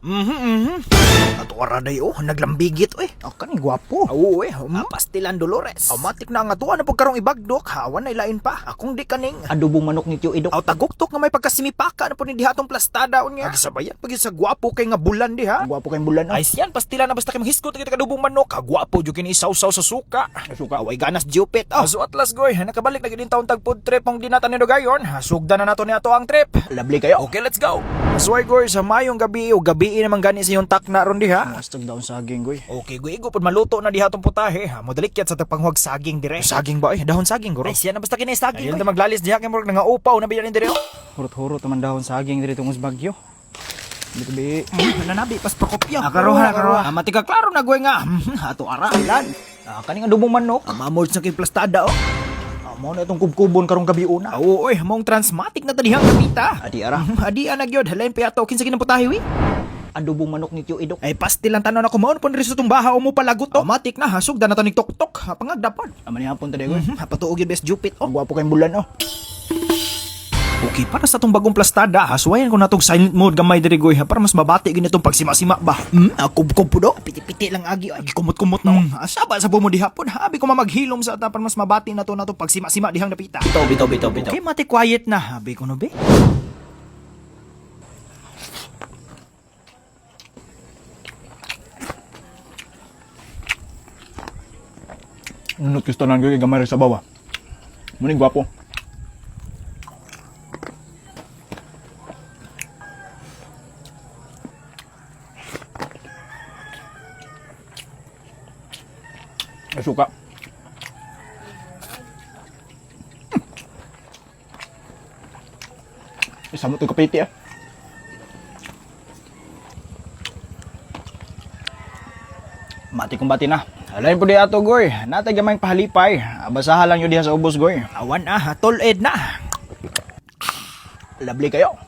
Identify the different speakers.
Speaker 1: Ato araday naglambigit kaning gwapo. Oo pastilan Dolores. Matik na nga tuwa na pagkarong ibagdok, hawan na ilain pa. Akong di kaning
Speaker 2: Adobong manok ni Tio Idok.
Speaker 1: aw taguktok nga may pagkasimipaka na po ni dihatong plastada unya. Agisabayan pag sa gwapo kay nga bulan diha.
Speaker 2: Gwapo kayong bulan.
Speaker 1: Ay siyan pastilan na basta kay maghiskot kita kadubong manok. Kagwapo jud kini isaw-saw sa suka.
Speaker 2: Suka.
Speaker 1: Away ganas jupit. So atlas goy, nakabalik na gid taon tag food trip ang dinatan ni Dogayon. Sugda na nato ni ato ang trip.
Speaker 2: Lovely kayo.
Speaker 1: Okay, let's go. So goy, sa mayong gabi o gabi naman gani sa yung takna ron diha.
Speaker 2: Mastag daw saging goy.
Speaker 1: Okay, goy, igo pud maluto na diha tong putahe. Modalikyat sa tagpanghuwag saging dire. Saging ba dahon saging guro. Ay siya na basta kini saging. Ayun ta maglalis diha kay murag nga upaw na biyan dire.
Speaker 2: Hurot-hurot naman dahon saging diri tungos bagyo. Dito bi.
Speaker 1: Nanabi pas prokopyo.
Speaker 2: Akaroha.
Speaker 1: Mati ka klaro na goy nga. Ato ara lan.
Speaker 2: Kaning adobong manok.
Speaker 1: Mamod sa kay plastada
Speaker 2: Mao na itong kubkubon karong gabi una.
Speaker 1: Oo, mong transmatic na tadihang kapita.
Speaker 2: Adi ara.
Speaker 1: Adi ana gyud, halain pa yato kinsa kinang putahe wi.
Speaker 2: Adobong manok ni Tio Idok.
Speaker 1: Ay pastil lang tanon ako maon pon diri sa tumbaha o mo palagot to. Matik na hasog da na to ning tok-tok. Pangagdapan.
Speaker 2: Amani hapon ta goy.
Speaker 1: Patuog gyud best jupit
Speaker 2: Gwapo kayong bulan
Speaker 1: Okay, para sa tong bagong plastada, hasuwayan ko na tong silent mode gamay diri goy para mas mabati gini tong pagsima-sima ba. Kub-kub po do. Piti-piti lang agi ay kumot-kumot na. Asaba sa bumudi hapon, habi ko mamaghilom sa ata para mas mabati na to pagsima-sima dihang napita.
Speaker 2: Bitaw.
Speaker 1: Okay, mati quiet na, habi ko no be.
Speaker 2: Nunot kistanan goy gamay sa bawa. Muni gwapo. Suka. Isa mo ito kapiti Mati kong bati na. Alain po di ato goy. Natay gamay pahalipay. Basahan lang yun diha sa ubos goy.
Speaker 1: Awan tol ed na.
Speaker 2: Lovely kayo.